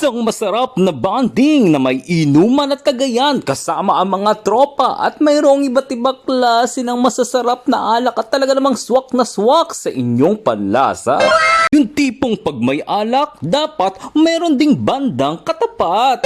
Isang masarap na bonding na may inuman at kagayan kasama ang mga tropa at mayroong iba't ibang klase ng masasarap na alak at talaga namang swak na swak sa inyong panlasa. Yung tipong pag may alak, dapat mayroon ding bandang katapat.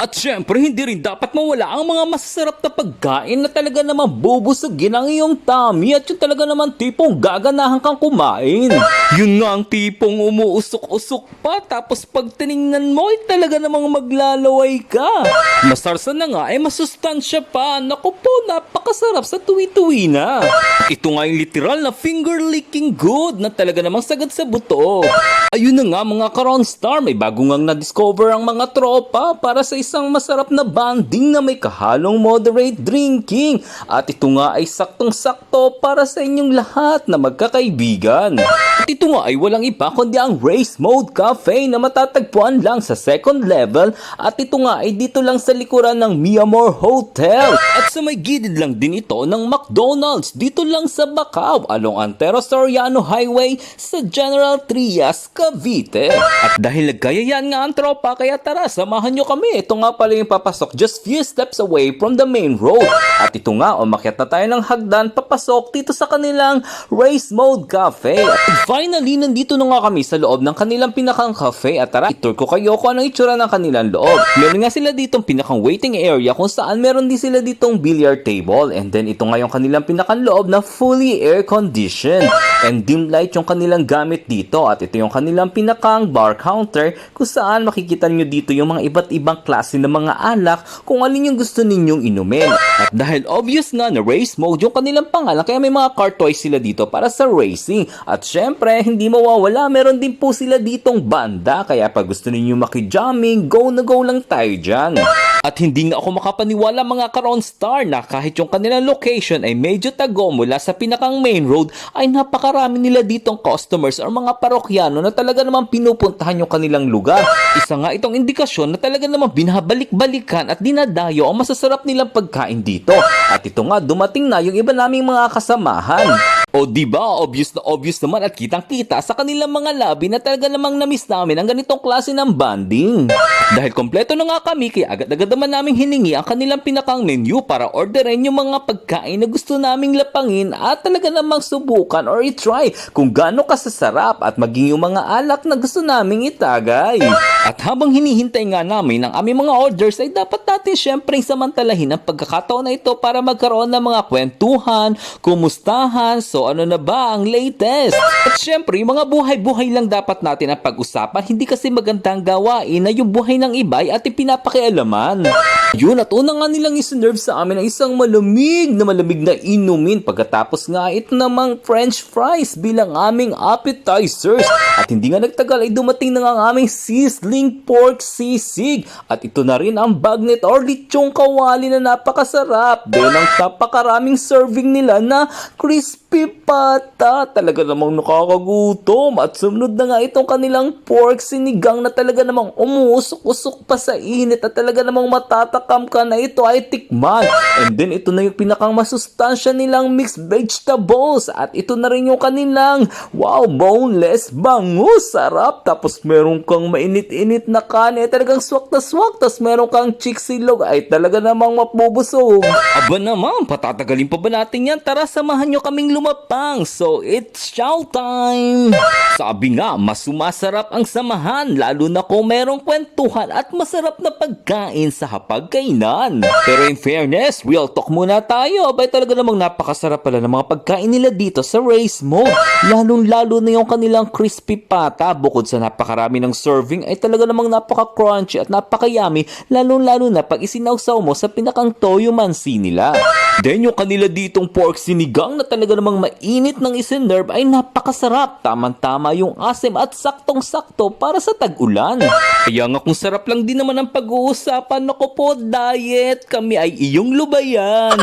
At syempre, hindi rin dapat mawala ang mga masasarap na pagkain na talaga namang bubusugin ang iyong tummy at yung talaga naman tipong gaganahan kang kumain. Yun nga ang tipong umuusok-usok pa tapos pag tiningnan mo ay talaga namang maglalaway ka. Masarsa na nga ay masustansya pa. Naku po, napakasarap sa tuwi-tuwi na. Ito nga yung literal na finger-licking good na talaga namang sagad sa buto. Ayun na nga mga ka-Ronstar, may bago ngang na-discover ang mga tropa para sa isang masarap na bonding na may kahalong moderate drinking. At ito nga ay saktong-sakto para sa inyong lahat na magkakaibigan. At ito nga ay walang iba kundi ang Race Mode Cafe na matatagpuan lang sa second level. At ito nga ay dito lang sa likuran ng Miamor Hotel. At sa may gilid lang din ito ng McDonald's dito lang sa Bacau along Antero Soriano Highway sa General Trias, Cavite. At dahil nagkayayaan nga ang tropa kaya tara samahan nyo kami. Ito nga pala yung papasok just few steps away from the main road. At ito nga umakyat na tayo ng hagdan papasok dito sa kanilang Race Mode Cafe. At finally nandito na nga kami sa loob ng kanilang pinakang cafe. At tara itur ko kayo kung anong itsura ng kanilang loob. Meron nga sila ditong pinakang waiting area kung saan meron din sila ditong billiard table. And then ito nga yung kanilang pinakang loob na fully air conditioned. And dim light yung kanilang gamit dito. At ito yung kanilang pinakang bar counter kung saan makikita nyo dito yung mga iba't ibang klase ng mga alak kung alin yung gusto ninyong inumin. At dahil obvious nga na race mode yung kanilang pangalan kaya may mga car toys sila dito para sa racing. At syempre hindi mawawala meron din po sila ditong banda kaya pag gusto ninyong makijamming go na go lang tayo dyan. At hindi nga ako makapaniwala mga ka-Ronstar na kahit yung kanilang location ay medyo tago mula sa pinakang main road ay napakarami nila ditong customers or mga parokyano na talaga namang pinupuntahan yung kanilang lugar. Isa nga itong indikasyon na talaga namang binabalik-balikan at dinadayo ang masasarap nilang pagkain dito. At ito nga dumating na yung iba naming mga kasamahan. O diba, obvious na obvious naman at kitang-kita sa kanilang mga labi na talaga namang na-miss namin ang ganitong klase ng banding. Dahil kompleto na nga kami, kaya agad-agad naman namin hiningi ang kanilang pinakang menu para orderin yung mga pagkain na gusto naming lapangin at talaga namang subukan or i-try kung gaano kasasarap at maging yung mga alak na gusto naming itagay. At habang hinihintay nga namin ang aming mga orders ay dapat natin syempre samantalahin ang pagkakataon na ito para magkaroon ng mga kwentuhan, kumustahan, so ano na ba ang latest? At syempre, yung mga buhay-buhay lang dapat natin ang pag-usapan. Hindi kasi magandang gawain na yung buhay ng iba ay ating pinapakialaman. Yun, at una nga nilang iserve sa amin ang isang malamig na inumin. Pagkatapos nga ito namang french fries bilang aming appetizers. At hindi nga nagtagal ay dumating na nga ang aming sizzling pork sisig. At ito na rin ang bagnet or lechong kawali na napakasarap. Then ang napakaraming serving nila na crispy pata. Talaga namang nakakagutom. At sumunod na nga itong kanilang pork sinigang na talaga namang umuusok-usok pa sa init at talaga namang matatakam ka na ito ay tikman. And then ito na yung pinakang masustansya nilang mixed vegetables. At ito na rin yung kanilang wow, boneless bangus. Sarap. Tapos meron kang mainit-init na kanin. Talagang swak na swak. Tapos meron kang chiksilog. Ay talaga namang mapubusog. Aba naman, patatagalin pa ba natin yan? Tara, samahan nyo kaming lumapang. So it's chow time. Sabi nga, mas sumasarap ang samahan. Lalo na kung merong kwentuhan at masarap na pagkain sa hapagkainan. Pero in fairness, real talk muna tayo. Abay talaga namang napakasarap pala ng mga pagkain nila dito sa Race Mode. Lalong-lalo na yung kanilang crispy pata. Bukod sa napakarami ng serving ay talaga namang napaka-crunchy at napaka-yummy. Lalong-lalo na pag isinawsaw mo sa pinakang toyo mansi nila. Then yung kanila ditong pork sinigang na talaga namang mainit ng isinurb ay napakasarap. Tamang-tama yung asim at saktong-sakto para sa tag-ulan. Kaya nga kung sarap lang din naman ang pag-uusapan, naku po, diet, kami ay iyong lubayan.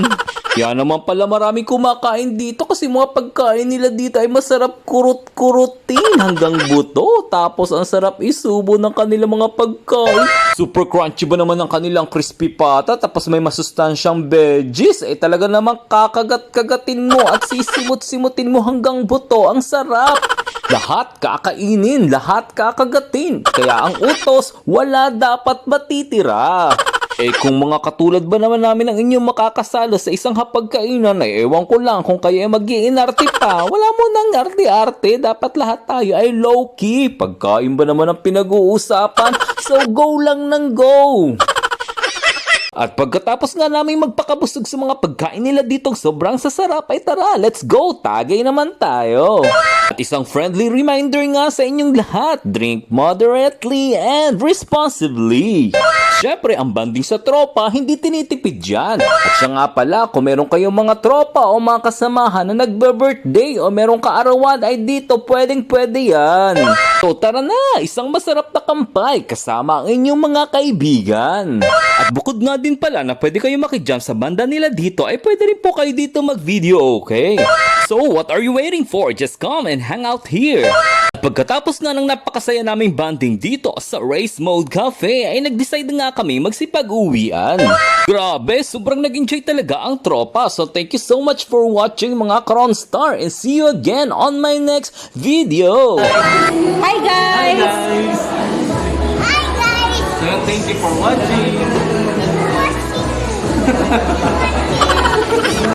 Kaya naman pala maraming kumakain dito kasi mga pagkain nila dito ay masarap kurut-kurutin hanggang buto. Tapos ang sarap isubo ng kanilang mga pagkain. Super crunchy ba naman ang kanilang crispy pata tapos may masustansyang veggies. Eh talaga namang kakagat-kagatin mo at sisimut-simutin mo hanggang buto. Ang sarap. Lahat kakainin, lahat kakagatin. Kaya ang utos, wala dapat matitira. Eh kung mga katulad ba naman namin ang inyong makakasalo sa isang hapagkainan, ay ewan ko lang kung kayo ay mag-iinarte pa. Wala mo nang arte-arte, dapat lahat tayo ay low-key. Pagkain ba naman ang pinag-uusapan? So go lang ng go! At pagkatapos nga namin magpakabusog sa mga pagkain nila ditong sobrang sasarap, ay tara, let's go! Tagay naman tayo! At isang friendly reminder nga sa inyong lahat, drink moderately and responsibly. Syempre, ang banding sa tropa, hindi tinitipid yan. At siya nga pala, kung meron kayong mga tropa o mga kasamahan na nagbe-birthday o merong kaarawan, ay dito pwedeng-pwede yan. So tara na, isang masarap na kampay kasama ang inyong mga kaibigan. At bukod nga din pala na pwede kayo makijump sa banda nila dito, ay pwede rin po kayo dito mag-video, okay? So what are you waiting for? Just come and hang out here. At pagkatapos nga ng napakasaya naming banding dito sa Race Mode Cafe, ay nag-decide nga kami magsipag-uwian. Grabe, sobrang nag-enjoy talaga ang tropa. So thank you so much for watching mga Kronstar, and see you again on my next video. Hi guys! Hi guys! So thank you for watching.